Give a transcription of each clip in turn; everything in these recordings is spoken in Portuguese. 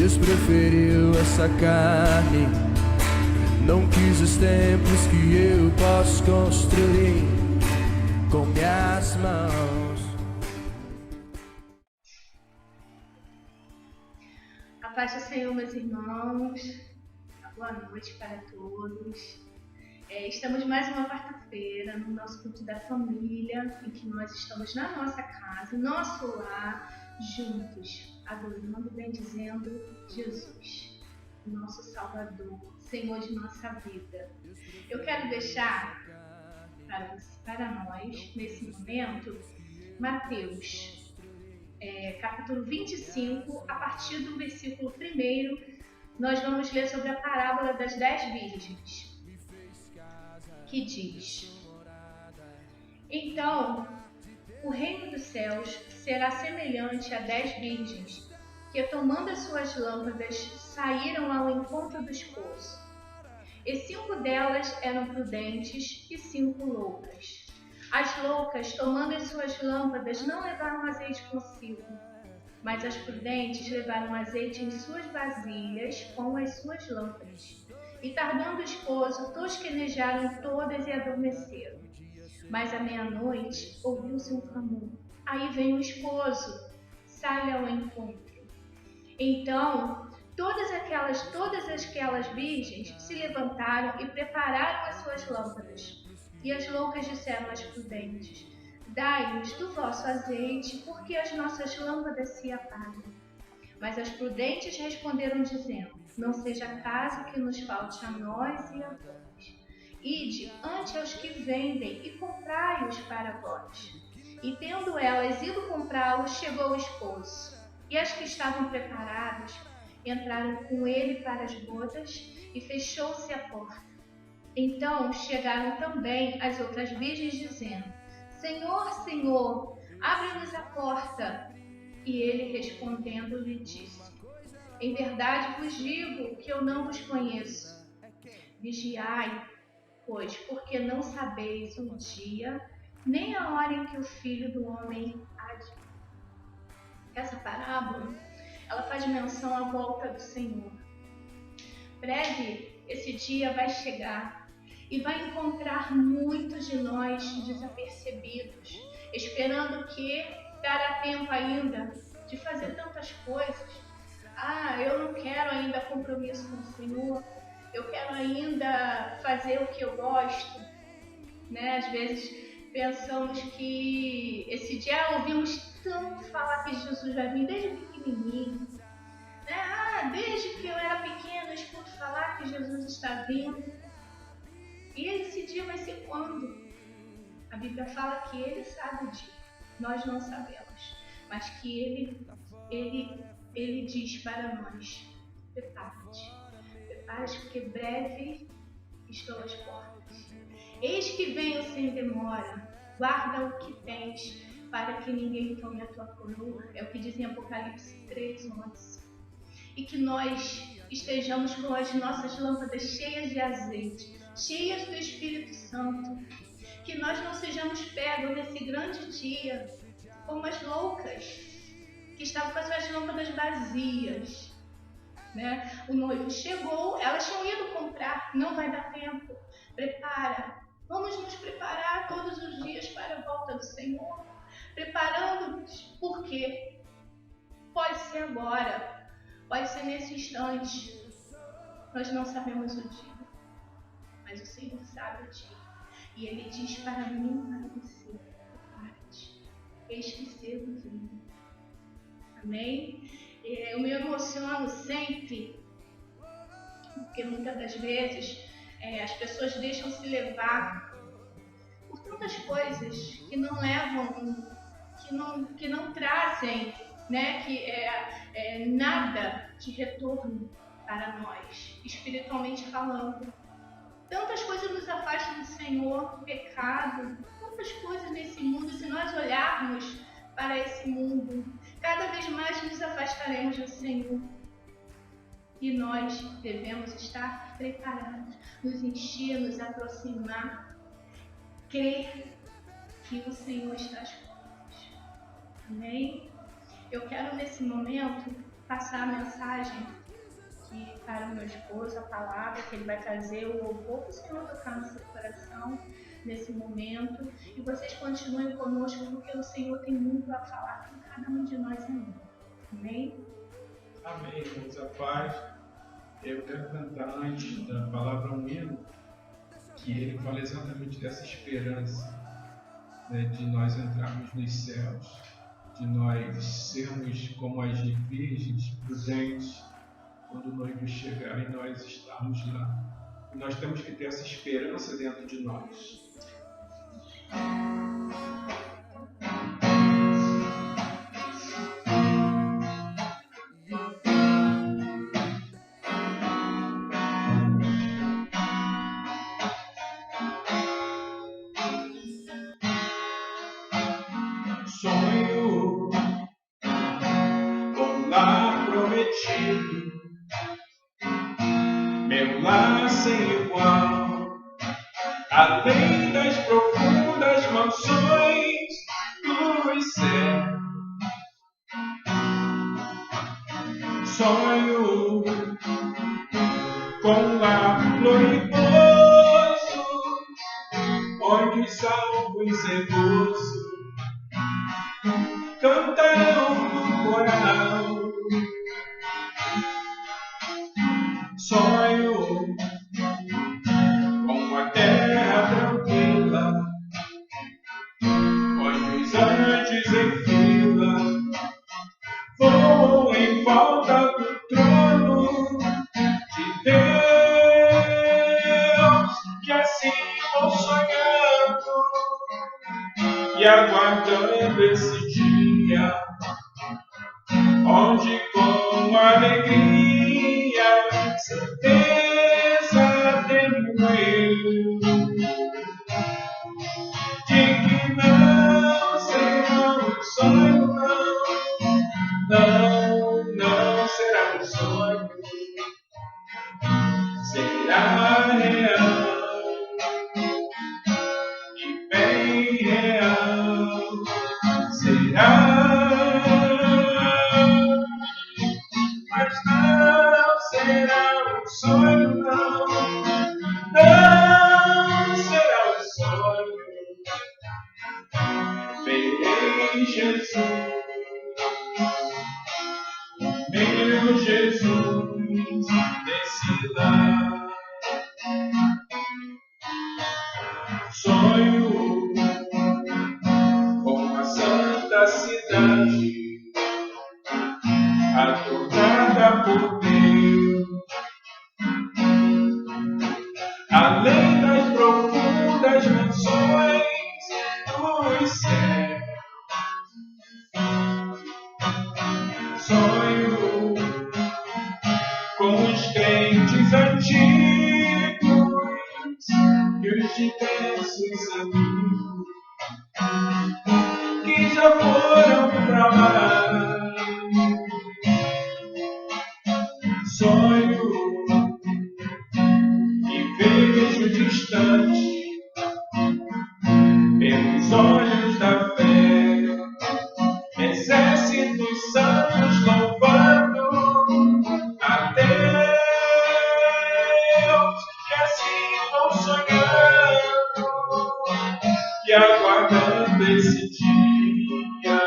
Deus preferiu essa carne, não quis os templos que eu posso construir com minhas mãos. A paz do Senhor, meus irmãos. Boa noite para todos. Estamos mais uma quarta-feira no nosso culto da família, em que nós estamos na nossa casa, nosso lar, juntos, adorando e bendizendo Jesus, nosso Salvador, Senhor de nossa vida. Eu quero deixar para nós, nesse momento, Mateus, capítulo 25, a partir do versículo 1, nós vamos ler sobre a parábola das 10 virgens, que diz: Então, o reino dos céus será semelhante a 10 virgens, que, tomando as suas lâmpadas, saíram ao encontro do esposo. E 5 delas eram prudentes e 5 loucas. As loucas, tomando as suas lâmpadas, não levaram azeite consigo, mas as prudentes levaram azeite em suas vasilhas com as suas lâmpadas. E tardando o esposo, tosquenejaram todas e adormeceram. Mas à meia-noite ouviu-se um clamor: aí vem o esposo, sai ao encontro. Então todas aquelas virgens se levantaram e prepararam as suas lâmpadas. E as loucas disseram às prudentes: dai-nos do vosso azeite, porque as nossas lâmpadas se apagam. Mas as prudentes responderam dizendo: não seja caso que nos falte a nós e a vós. Ide ante aos que vendem e comprai-os para vós. E tendo elas ido comprá-los, chegou o esposo. E as que estavam preparadas entraram com ele para as bodas, e fechou-se a porta. Então chegaram também as outras virgens, dizendo: Senhor, Senhor, abre-nos a porta. E ele, respondendo, lhe disse: em verdade vos digo que eu não vos conheço. Vigiai, pois, porque não sabeis o dia, nem a hora em que o Filho do Homem há de vir. Essa parábola, ela faz menção à volta do Senhor. Breve, esse dia vai chegar e vai encontrar muitos de nós desapercebidos, esperando que dará tempo ainda de fazer tantas coisas. Eu não quero ainda compromisso com o Senhor, eu quero ainda fazer o que eu gosto, né? Às vezes pensamos que esse dia ouvimos tanto falar que Jesus vai vir desde pequenininho, né? Desde que eu era pequena eu escuto falar que Jesus está vindo. E esse dia vai ser quando? A Bíblia fala que Ele sabe o dia, nós não sabemos, mas que Ele diz para nós: prepare-te, porque breve estou às portas. Eis que venho sem demora, guarda o que tens, para que ninguém tome a tua coroa. É o que diz em Apocalipse 3:11. E que nós estejamos com as nossas lâmpadas cheias de azeite, cheias do Espírito Santo. Que nós não sejamos pegos nesse grande dia como as loucas, que estavam com as suas lâmpadas vazias, né? O noivo chegou, elas tinham ido comprar, não vai dar tempo. Prepara, vamos nos preparar todos os dias para a volta do Senhor, preparando-nos, porque pode ser agora, pode ser nesse instante. Nós não sabemos o dia, mas o Senhor sabe o dia. E Ele diz para mim e para você: prepare-te, eis que cedo venho. Amém? Eu me emociono sempre, porque muitas das vezes as pessoas deixam se levar por tantas coisas que não levam, que não trazem, né, nada de retorno para nós, espiritualmente falando. Tantas coisas nos afastam do Senhor, pecado, tantas coisas nesse mundo. Se nós olharmos para esse mundo, cada vez mais nos afastaremos do Senhor. E nós devemos estar preparados, nos encher, nos aproximar, crer que o Senhor está às portas. Amém? Eu quero nesse momento passar a mensagem para o meu esposo, a palavra que ele vai trazer, o louvor que o Senhor tocar no seu coração nesse momento. E vocês continuem conosco, porque o Senhor tem muito a falar com cada um de nós ainda. Amém? Amém, irmãos, a paz. Eu quero cantar antes da palavra um hino, que ele fala exatamente dessa esperança, né, de nós entrarmos nos céus, de nós sermos como as virgens prudentes quando o noivo chegar e nós estarmos lá. E nós temos que ter essa esperança dentro de nós. Sonho com lar prometido, meu lar sem igual, além das profundas mansões dos céus. Sonho com lar glorioso, onde os salvos em gozo cantarão no coral. Sonho com a terra tranquila, onde os anjos em fila voam em volta do trono de Deus, que assim vou sonhando e aguardando esse dia, onde com alegria, certeza tenho eu, de que não será um sonho, não será um sonho, será real e bem real, será. Mas não será um sonho, não será um sonho. Verei Jesus, meu Jesus, nesse lar. Sonho com a santa cidade, adornada por Deus, além das profundas mansões dos céus. Sonho com os crentes antigos e os diversos amigos que já foram pra lá. Sonho e vejo distante pelos olhos da fé exércitos santos louvando a Deus, e assim vou sonhando e aguardando esse dia,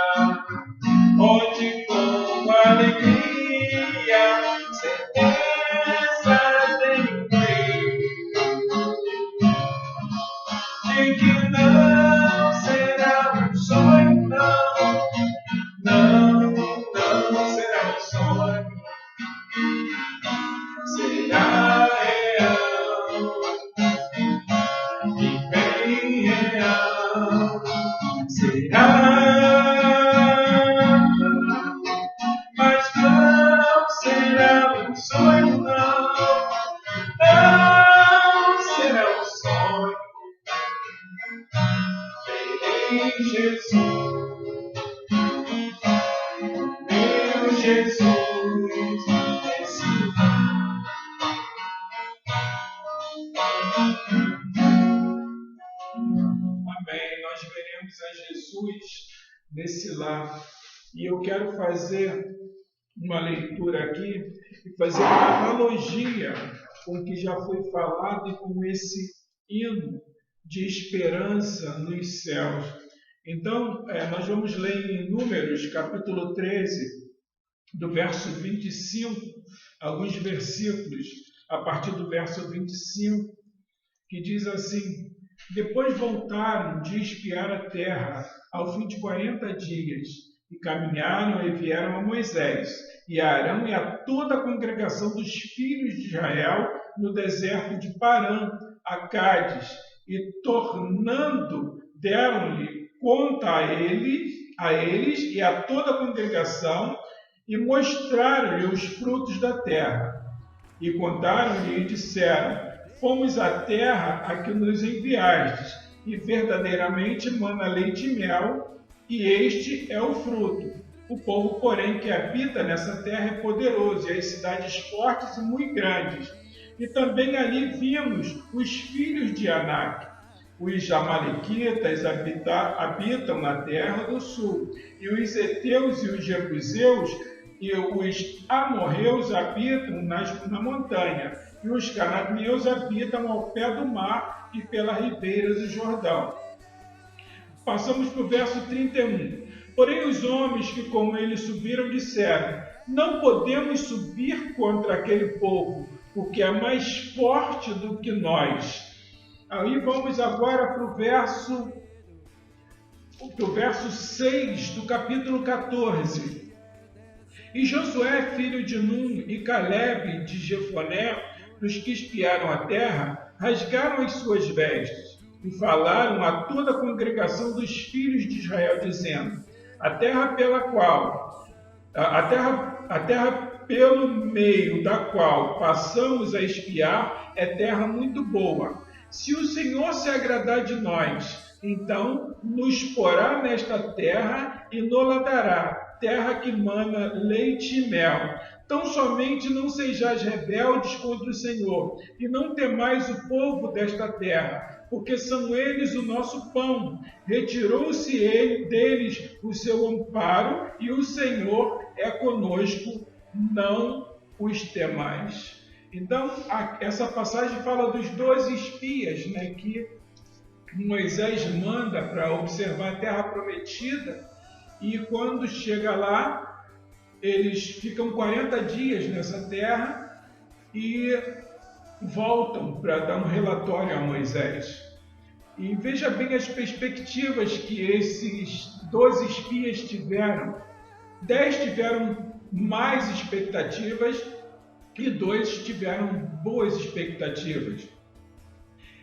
onde com alegria, certeza tenho de que não será um sonho, não será um sonho, será real e bem real, será. Mas não será um sonho, não será um sonho. Verei Jesus, meu Jesus, nesse lar. Amém. Nós veremos a Jesus nesse lar. E eu quero fazer uma leitura aqui e fazer uma analogia com o que já foi falado e com esse hino de esperança nos céus. Então, nós vamos ler em Números, capítulo 13, do verso 25, alguns versículos, a partir do verso 25, que diz assim: Depois voltaram de espiar a terra, ao fim de 40 dias, e caminharam e vieram a Moisés, e a Arão e a toda a congregação dos filhos de Israel no deserto de Parã, a Cádiz, e tornando, deram-lhe conta a eles e a toda a congregação, e mostraram-lhe os frutos da terra. E contaram-lhe e disseram: Fomos à terra a que nos enviastes, e verdadeiramente mana leite e mel, e este é o fruto. O povo, porém, que habita nessa terra é poderoso, e as cidades fortes e muito grandes. E também ali vimos os filhos de Anak. Os amalequitas habitam na terra do sul, e os heteus e os jebuseus e os amorreus habitam na montanha, e os cananeus habitam ao pé do mar e pela ribeira do Jordão. Passamos para o verso 31. Porém os homens que com ele subiram disseram: Não podemos subir contra aquele povo, porque é mais forte do que nós. Aí vamos agora para o verso 6 do capítulo 14. E Josué, filho de Nun, e Calebe de Jefoné, dos que espiaram a terra, rasgaram as suas vestes e falaram a toda a congregação dos filhos de Israel, dizendo: A terra pelo meio da qual passamos a espiar é terra muito boa. Se o Senhor se agradar de nós, então nos porá nesta terra e nos dará, terra que mana leite e mel. Tão somente não sejais rebeldes contra o Senhor, e não temais o povo desta terra, porque são eles o nosso pão. Retirou-se deles o seu amparo, e o Senhor é conosco, não os temais. Então, essa passagem fala dos 12 espias, que Moisés manda para observar a terra prometida, e quando chega lá, eles ficam 40 dias nessa terra e voltam para dar um relatório a Moisés. E veja bem as perspectivas que esses 12 espias tiveram. 10 tiveram mais expectativas e 2 tiveram boas expectativas.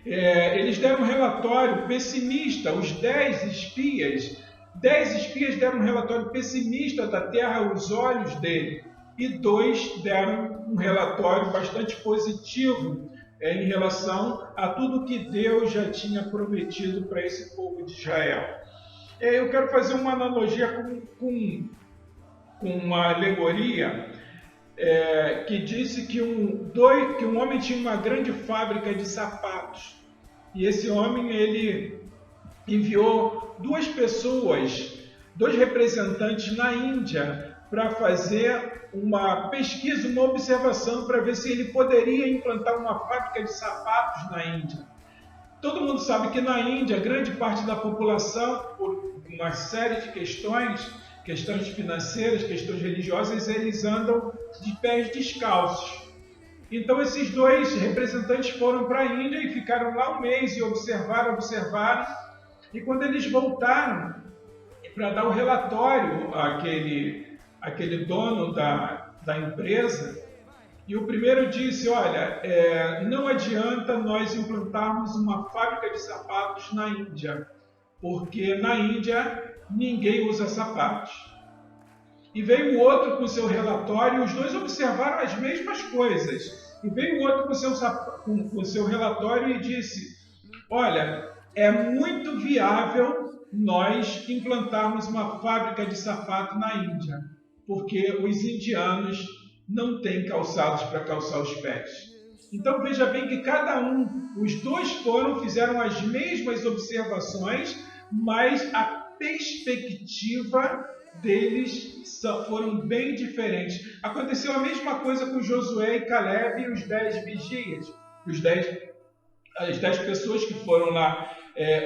Eles deram um relatório pessimista. Os 10 espias deram um relatório pessimista da terra aos olhos dele, e 2 deram um relatório bastante positivo em relação a tudo que Deus já tinha prometido para esse povo de Israel. Eu quero fazer uma analogia com uma alegoria que disse que um homem tinha uma grande fábrica de sapatos, e esse homem ele enviou 2 pessoas, 2 representantes na Índia, para fazer uma pesquisa, uma observação, para ver se ele poderia implantar uma fábrica de sapatos na Índia. Todo mundo sabe que na Índia, grande parte da população, por uma série de questões financeiras, questões religiosas, eles andam de pés descalços. Então esses 2 representantes foram para a Índia e ficaram lá um mês e observaram, e quando eles voltaram para dar o relatório àquele dono da empresa, e o primeiro disse: olha, não adianta nós implantarmos uma fábrica de sapatos na Índia, porque na Índia ninguém usa sapatos. E veio o outro com o seu relatório, e os 2 observaram as mesmas coisas. E veio o outro com o seu relatório e disse: olha, é muito viável nós implantarmos uma fábrica de sapato na Índia, porque os indianos não têm calçados para calçar os pés. Então veja bem que os 2 fizeram as mesmas observações, mas a perspectiva deles foram bem diferentes. Aconteceu a mesma coisa com Josué e Caleb e os 10 vigias, as 10 pessoas que foram lá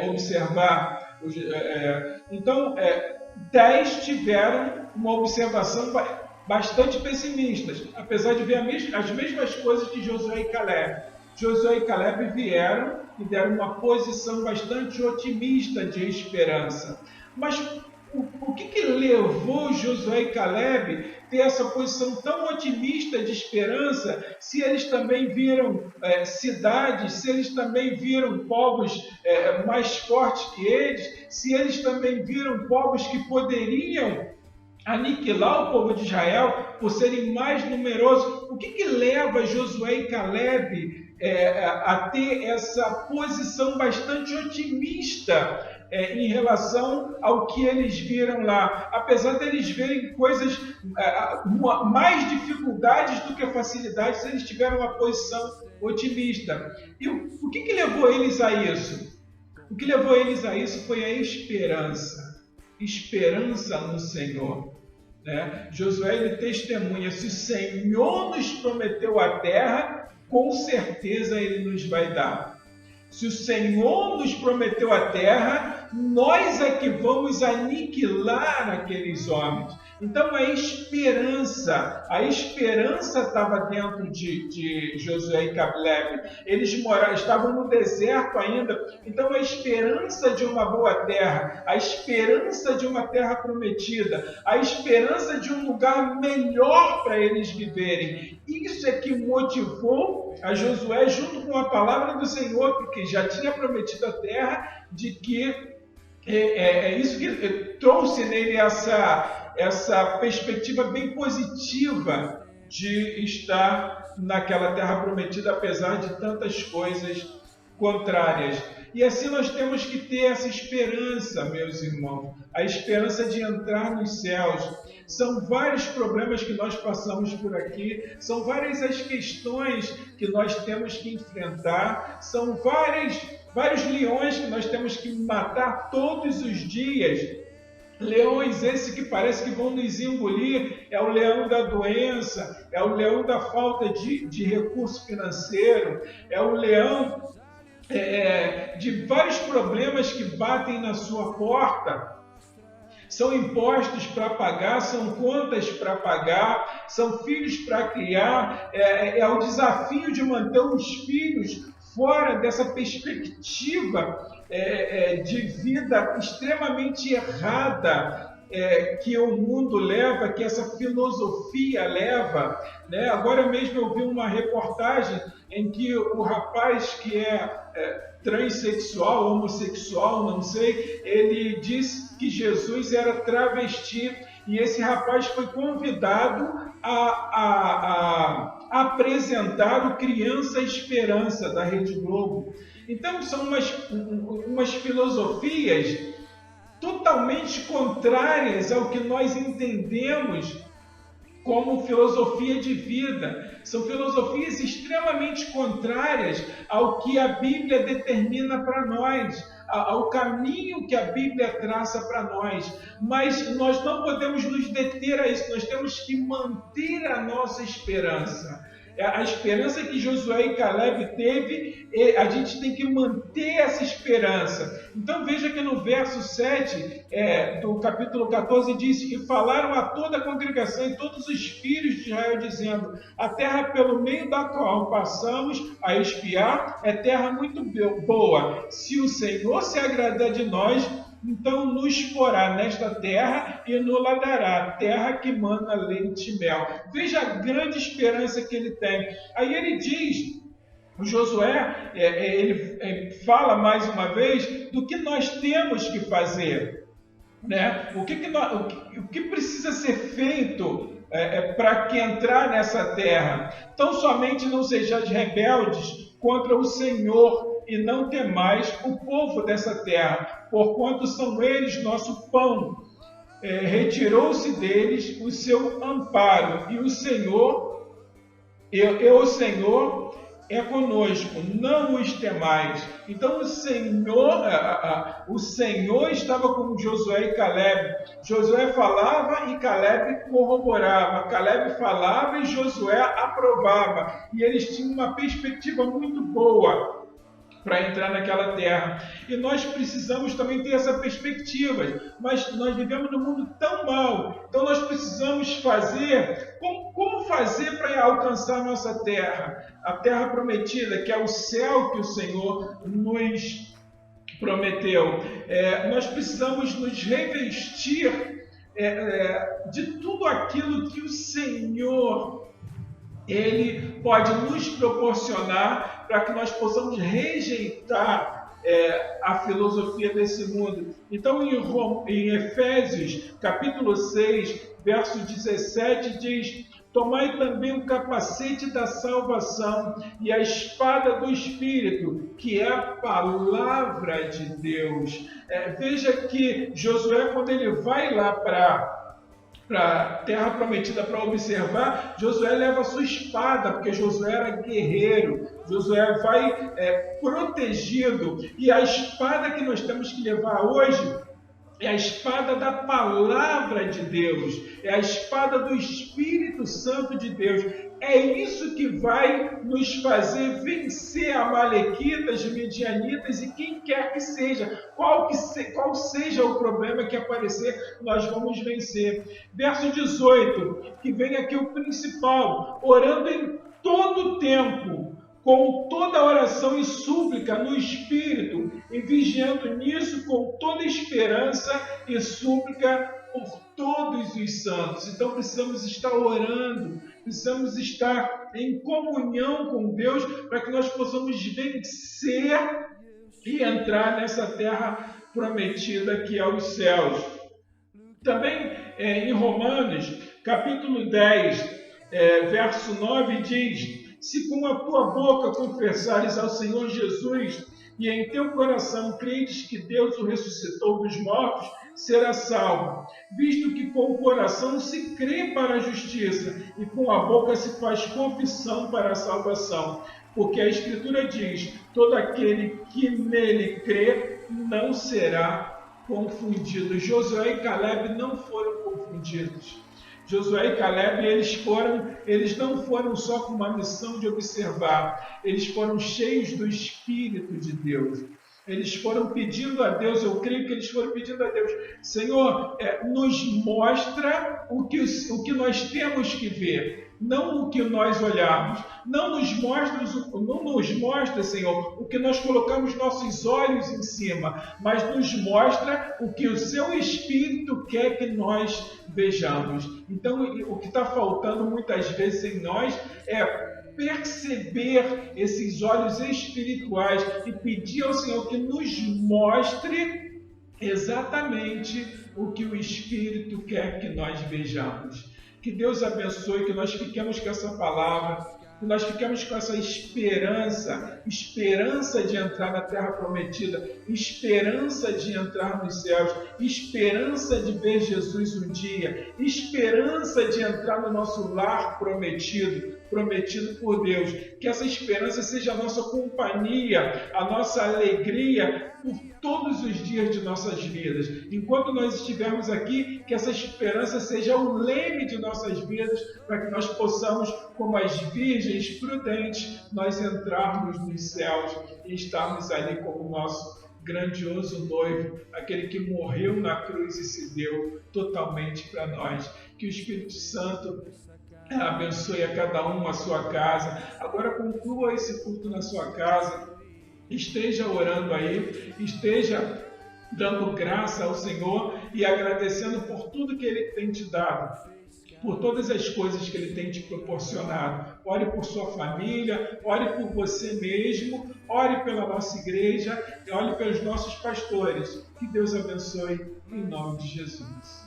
observar. Então, 10 tiveram uma observação bastante pessimista, apesar de ver as mesmas coisas que Josué e Caleb. Josué e Caleb vieram e deram uma posição bastante otimista de esperança. Mas o que levou Josué e Caleb a ter essa posição tão otimista de esperança, se eles também viram cidades, se eles também viram povos mais fortes que eles, se eles também viram povos que poderiam aniquilar o povo de Israel por serem mais numerosos? O que leva Josué e Caleb a ter essa posição bastante otimista em relação ao que eles viram lá, apesar de eles verem coisas, mais dificuldades do que facilidades, eles tiveram uma posição otimista. E o que levou eles a isso? O que levou eles a isso foi a esperança no Senhor. Josué ele testemunha: se o Senhor nos prometeu a terra, com certeza Ele nos vai dar. Se o Senhor nos prometeu a terra, nós é que vamos aniquilar aqueles homens. Então a esperança estava dentro de Josué e Caleb. Eles estavam no deserto ainda. Então a esperança de uma boa terra, a esperança de uma terra prometida, a esperança de um lugar melhor para eles viverem. Isso é que motivou a Josué, junto com a palavra do Senhor, que já tinha prometido a terra, de que isso que trouxe nele essa perspectiva bem positiva de estar naquela terra prometida, apesar de tantas coisas contrárias. E assim nós temos que ter essa esperança, meus irmãos, a esperança de entrar nos céus. São vários problemas que nós passamos por aqui, são várias as questões que nós temos que enfrentar, são vários leões que nós temos que matar todos os dias. Leões esses que parece que vão nos engolir. É o leão da doença, é o leão da falta de recurso financeiro, é o leão de vários problemas que batem na sua porta. São impostos para pagar, são contas para pagar, são filhos para criar, é o desafio de manter os filhos fora dessa perspectiva de vida extremamente errada que o mundo leva, que essa filosofia leva. Agora mesmo eu vi uma reportagem em que o rapaz que é transexual, homossexual, não sei, ele disse que Jesus era travesti, e esse rapaz foi convidado a apresentar o Criança Esperança da Rede Globo. Então são umas filosofias totalmente contrárias ao que nós entendemos como filosofia de vida. São filosofias extremamente contrárias ao que a Bíblia determina para nós, ao caminho que a Bíblia traça para nós. Mas nós não podemos nos deter a isso, nós temos que manter a nossa esperança. A esperança que Josué e Caleb teve, a gente tem que manter essa esperança. Então veja que no verso 7 do capítulo 14 diz: e falaram a toda a congregação e todos os filhos de Israel, dizendo: a terra pelo meio da qual passamos a espiar é terra muito boa. Se o Senhor se agradar de nós, então nos porá nesta terra e nos dará, terra que mana leite e mel. Veja a grande esperança que ele tem. Aí ele diz, o Josué, ele fala mais uma vez do que nós temos que fazer. O que precisa ser feito para que entrar nessa terra? Tão somente não sejais rebeldes contra o Senhor, e não temais o povo dessa terra, porquanto são eles nosso pão. Retirou-se deles o seu amparo, e o Senhor é conosco, não os temais. Então o Senhor estava com Josué e Caleb. Josué falava e Caleb corroborava. Caleb falava e Josué aprovava. E eles tinham uma perspectiva muito boa para entrar naquela terra. E nós precisamos também ter essa perspectiva, mas nós vivemos num mundo tão mau, então nós precisamos fazer, como fazer para alcançar a nossa terra, a terra prometida, que é o céu que o Senhor nos prometeu. Nós precisamos nos revestir de tudo aquilo que o Senhor Ele pode nos proporcionar para que nós possamos rejeitar a filosofia desse mundo. Então, em Efésios, capítulo 6, verso 17, diz: tomai também o capacete da salvação e a espada do Espírito, que é a palavra de Deus. Veja que Josué, quando ele vai lá para a terra prometida para observar, Josué leva a sua espada, porque Josué era guerreiro, Josué vai protegido, e a espada que nós temos que levar hoje é a espada da palavra de Deus, é a espada do Espírito Santo de Deus. É isso que vai nos fazer vencer amalequitas, midianitas e quem quer que seja. Qual seja o problema que aparecer, nós vamos vencer. Verso 18, que vem aqui o principal: orando em todo tempo, com toda oração e súplica no Espírito, e vigiando nisso com toda esperança e súplica por todos os santos. Então precisamos estar orando, precisamos estar em comunhão com Deus para que nós possamos vencer e entrar nessa terra prometida que é os céus. Também em Romanos, capítulo 10, verso 9, diz: se com a tua boca confessares ao Senhor Jesus e em teu coração credes que Deus o ressuscitou dos mortos, será salvo, visto que com o coração se crê para a justiça e com a boca se faz confissão para a salvação. Porque a Escritura diz: todo aquele que nele crê não será confundido. Josué e Caleb não foram confundidos. Josué e Caleb, eles não foram só com uma missão de observar, eles foram cheios do Espírito de Deus. Eles foram pedindo a Deus, eu creio que eles foram pedindo a Deus: Senhor, nos mostra o que nós temos que ver, não o que nós olhamos. Não nos mostra, Senhor, o que nós colocamos nossos olhos em cima, mas nos mostra o que o Seu Espírito quer que nós vejamos. Então, o que está faltando muitas vezes em nós é perceber esses olhos espirituais e pedir ao Senhor que nos mostre exatamente o que o Espírito quer que nós vejamos. Que Deus abençoe, que nós fiquemos com essa palavra, que nós fiquemos com essa esperança de entrar na terra prometida, esperança de entrar nos céus, esperança de ver Jesus um dia, esperança de entrar no nosso lar prometido por Deus. Que essa esperança seja a nossa companhia, a nossa alegria por todos os dias de nossas vidas. Enquanto nós estivermos aqui, que essa esperança seja o leme de nossas vidas, para que nós possamos, como as virgens prudentes, nós entrarmos nos céus e estarmos ali como nosso grandioso noivo, aquele que morreu na cruz e se deu totalmente para nós. Que o Espírito Santo abençoe a cada um a sua casa. Agora conclua esse culto na sua casa. Esteja orando aí, esteja dando graça ao Senhor e agradecendo por tudo que Ele tem te dado, por todas as coisas que Ele tem te proporcionado. Ore por sua família, ore por você mesmo, ore pela nossa igreja e ore pelos nossos pastores. Que Deus abençoe em nome de Jesus.